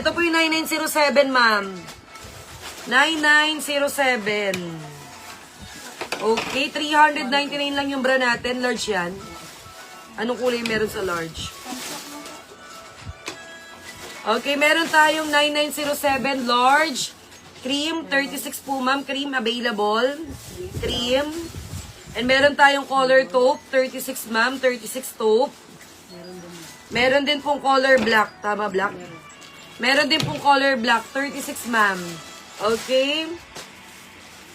Ito po yung 9907, ma'am. 9907. Okay, 399 lang yung bra natin. Large yan. Anong kulay meron sa large? Okay, meron tayong 9907 large. Cream, 36 po ma'am. Cream available. Cream. And meron tayong color taupe, 36 ma'am. 36 taupe. Meron din pong color black. Tama, black? Meron din pong color black, 36 ma'am. Okay?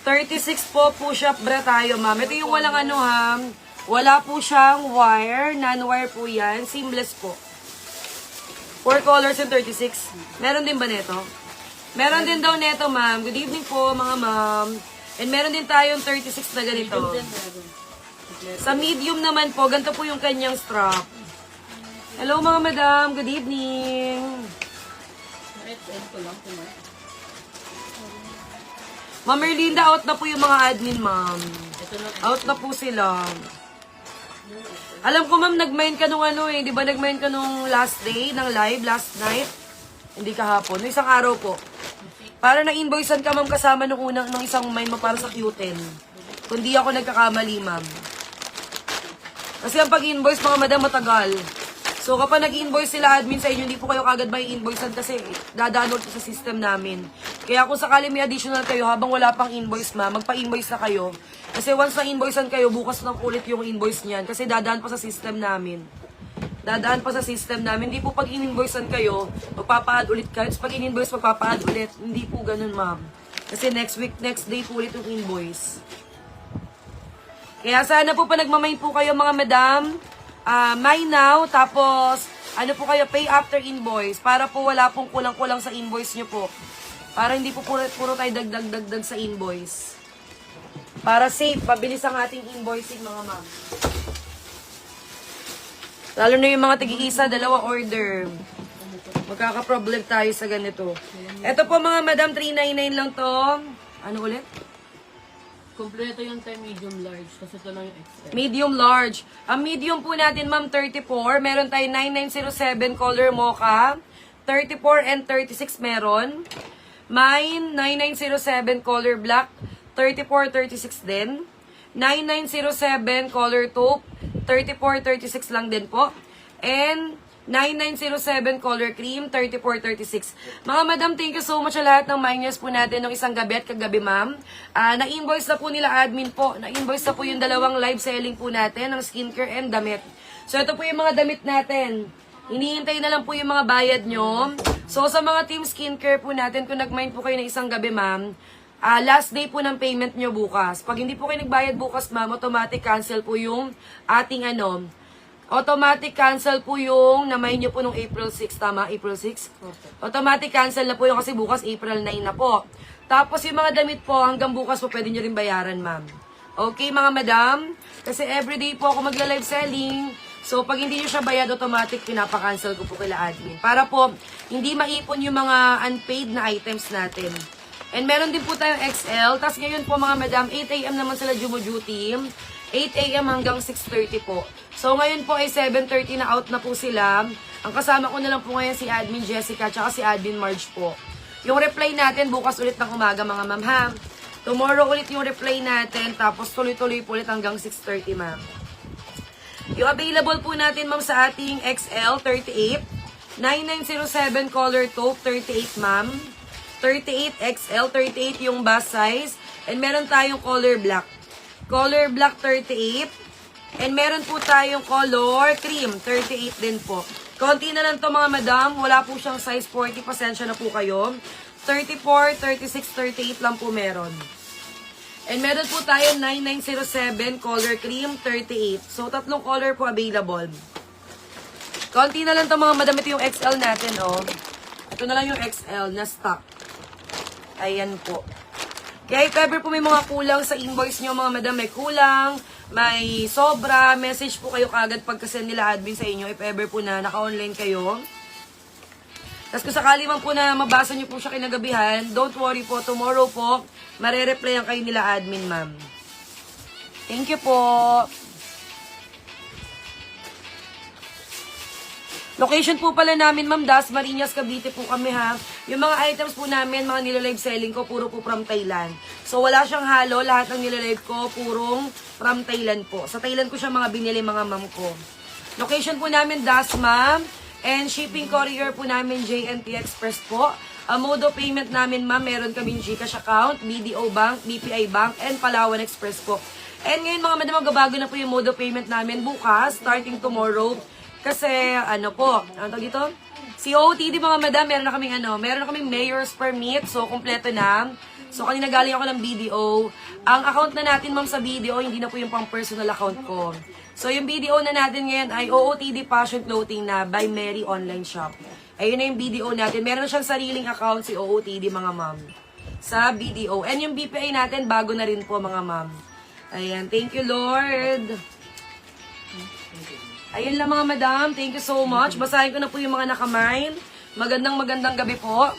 36 po push-up bra tayo, ma'am. Ito yung walang ano, ha. Wala po siyang wire. Non-wire po yan. Seamless po. 4 colors yung 36. Meron din ba neto? Meron din daw neto, ma'am. Good evening po, mga ma'am. And meron din tayong 36 na ganito. Sa medium naman po, ganito po yung kanyang strap. Hello, mga madam. Good evening. Ma'am Merlinda, out na po yung mga admin, ma'am. Out na po sila. Alam ko, ma'am, nag-mind ka nung ano eh. Di ba nag-mind ka nung last day ng live, last night? Hindi kahapon. Nung isang araw po. Para na-invoicean ka, ma'am, kasama nung unang ng isang mind mo para sa Q10. Kundi ako nagkakamali, ma'am. Kasi ang pag-invoice, mga madam, matagal. So, kapag nag-invoice sila admin sa inyo, hindi po kayo kagad may invoicean kasi dadaan sa system namin. Kaya kung sakali may additional kayo, habang wala pang invoice, ma'am, magpa-invoice na kayo. Kasi once na-invoicean kayo, bukas na ulit yung invoice niyan. Kasi dadaan pa sa system namin. Dadaan pa sa system namin. Hindi po pag in-invoicean kayo, magpapa-add ulit kayo. Tapos pag in-invoice, magpapa-add ulit. Hindi po ganun, ma'am. Kasi next week, next day po ulit yung invoice. Kaya sana po pa nagmamind po kayo, mga madam. My now, tapos ano po kayo, pay after invoice para po wala pong kulang-kulang sa invoice nyo po. Para hindi po puro tayo dagdag sa invoice. Para safe, pabilis ang ating invoicing, mga ma'am. Lalo na yung mga tig-isa, dalawa order. Magkaka-problem tayo sa ganito. Ito po, mga madam, 399 lang to. Ano ulit? Kompleto yung time medium large kasi ito lang yung XL. Medium large. Ang medium po natin, ma'am, 34. Meron tayo 9907 color mocha. 34 and 36 meron. Mine, 9907 color black. 34, 36 din. 9907 color taupe. 34, 36 lang din po. And 9907 color cream, 34, 36. Mga madam, thank you so much sa lahat ng minus po natin ng isang gabi at kagabi, ma'am. Na-invoice na po nila admin po. Na-invoice na po yung dalawang live selling po natin ng skincare and damit. So, ito po yung mga damit natin. Hinihintay na lang po yung mga bayad nyo. So, sa mga team skincare po natin, kung nag-mind po kayo ng isang gabi, ma'am, last day po ng payment nyo bukas. Pag hindi po kayo nagbayad bukas, ma'am, automatic cancel po yung ating automatic cancel po yung namay nyo po nung April 6, tama? April 6? Okay. Automatic cancel na po yung kasi bukas April 9 na po. Tapos yung mga damit po, hanggang bukas po pwede nyo rin bayaran, ma'am. Okay, mga madam? Kasi everyday po ako magla-live selling. So, pag hindi nyo siya bayad, automatic pinapa-cancel ko po kila admin. Para po, hindi maipon yung mga unpaid na items natin. And meron din po tayong XL. Tapos ngayon po, mga madam, 8 AM naman sila Jumo Duty. 8 AM hanggang 6:30 po. So, ngayon po ay 7:30 na out na po sila. Ang kasama ko na lang po ngayon si Admin Jessica at si Admin Marge po. Yung reply natin bukas ulit ng umaga, mga ma'am, ha? Tomorrow ulit yung reply natin, tapos tuloy-tuloy po ulit hanggang 6:30, ma'am. Yung available po natin, ma'am, sa ating XL, 38. 9907 color taupe, 38, ma'am. 38 XL, 38 yung bust size. And meron tayong color black. Color black 38. And meron po tayong color cream 38 din po. Konti na lang to, mga madam. Wala po siyang size 40. Pasensya na po kayo. 34, 36, 38 lang po meron. And meron po tayo 9907 color cream 38. So, tatlong color po available. Konti na lang to, mga madam. Ito yung XL natin, oh. Ito na lang yung XL na stock. Ayan po. Kaya if ever po may mga kulang sa invoice nyo, mga madam, may kulang, may sobra, message po kayo kagad pagkasend nila admin sa inyo if ever po na naka-online kayo. Tapos kung sakali man po na mabasa nyo po siya kinagabihan, don't worry po, tomorrow po, marereplyan kayo nila admin, ma'am. Thank you po. Location po pala namin, Ma'am Dasmariñas, Cavite po kami ha. Yung mga items po namin, mga nilalive selling ko, puro po from Thailand. So wala siyang halo, lahat ng nilalive ko, purong from Thailand po. Sa Thailand ko siya mga binili mga ma'am ko. Location po namin, Dasma. And shipping courier po namin, JNT Express po. Ang mode of payment namin, ma'am, meron kaming GCash account, BDO Bank, BPI Bank, and Palawan Express po. And ngayon mga madam, magbabago na po yung mode of payment namin bukas, starting tomorrow. Kasi, ano po, ano tawag dito? COTD mga madam, meron na kaming mayor's permit, so kompleto na. So kanina galing ako ng BDO. Ang account na natin, ma'am, sa BDO, hindi na po yung pang personal account ko. So yung BDO na natin ngayon ay OOTD Fashion Clothing na by Mary Online Shop. Ayun na yung BDO natin. Meron siyang sariling account si OOTD mga ma'am sa BDO. And yung BPI natin, bago na rin po mga ma'am. Ayan, thank you Lord. Ayun lang mga madam, thank you so much. Basahin ko na po yung mga nakamine. Magandang gabi po.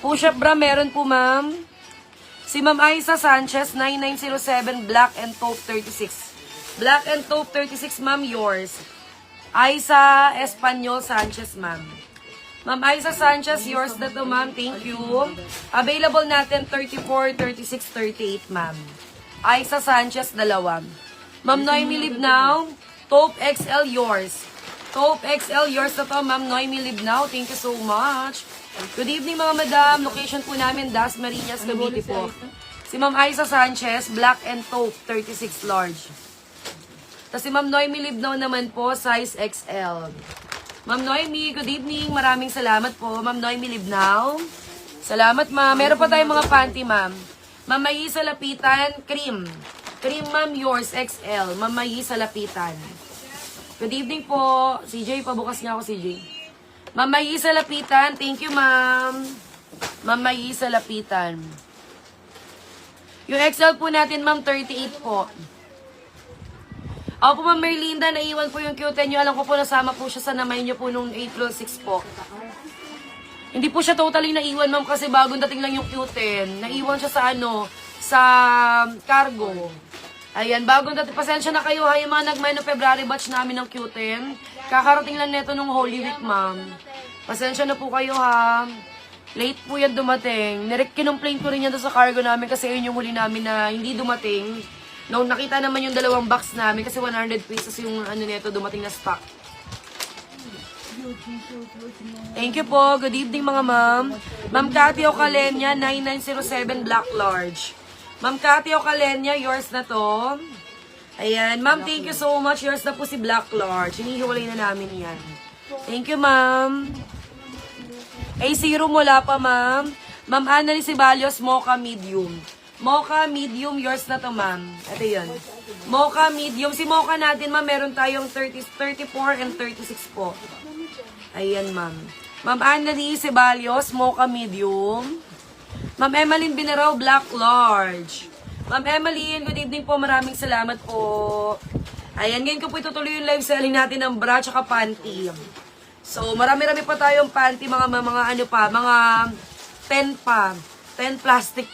Push-up bra, meron po ma'am. Si Ma'am Aiza Sanchez, 9907, Black and Taupe 36. Black and Taupe 36, ma'am, yours. Aiza Espanyol Sanchez, ma'am. Ma'am Aiza Sanchez, yours na to, ma'am. Thank you. Available natin 34, 36, 38, ma'am. Aiza Sanchez, dalawa. Ma'am Noemi Libnao, Taupe XL, yours. Taupe XL, yours na to, ma'am Noemi Libnao. Thank you so much. Good evening, mga madam. Location po namin, Dasmariñas, Cavite po. Si Ma'am Aiza Sanchez, Black and Taupe, 36 large. Tapos si Ma'am Noemi Libnao naman po, size XL. Ma'am Noemi, good evening. Maraming salamat po, Ma'am Noemi Libnao. Salamat, ma'am. Meron pa tayong mga panty, ma'am. Ma'am Maisa Lapitan, cream. Cream, ma'am, yours, XL. Ma'am Maisa Lapitan. Good evening po. CJ, pabukas niya ako, CJ. Ma'am Maisa Lapitan, thank you, ma'am. Ma'am Maisa Lapitan. Yung XL po natin, ma'am, 38 po. Ako po, Ma'am Merlinda, naiwan po yung Q10 nyo. Alam ko po, nasama po siya sa namay nyo po nung April 6 po. Hindi po siya totally naiwan, ma'am, kasi bagong dating lang yung Q10. Naiwan siya sa sa cargo. Ayan, bagong dating. Pasensya na kayo, ha, yung mga nag-May no February batch namin ng Q10. Kakarating lang neto nung Holy Week, ma'am. Pasensya na po kayo, ha. Late po yan dumating. Kinumplain ko rin yan sa cargo namin kasi yun yung huli namin na hindi dumating. Nung nakita naman yung dalawang box namin kasi 100 pesos yung neto dumating na stock. Thank you po. Good evening mga ma'am. Ma'am Cathy Ocalenia, 9907 Black Large. Ma'am Cathy Ocalenia, yours na to. Ayan. Ma'am, thank you so much. Yours na po si Black Large. Hinihiwalay na namin yan. Thank you, ma'am. A0 mula pa, ma'am. Ma'am Annalyn Ceballos, Mocha Medium. Mocha Medium, yours na to, ma'am. Ito yun. Mocha Medium. Si Mocha natin, ma'am, meron tayong 34 and 36 po. Ayan, ma'am. Ma'am Annalyn Ceballos, Mocha Medium. Ma'am Emeline Binaraw, Black Large. Ma'am Emeline, good evening po. Maraming salamat po. Ayan, ngayon ko po itutuloy yung live selling natin ng bra tsaka panty. So, marami-rami pa tayong panty, mga 10 pa. 10 plastic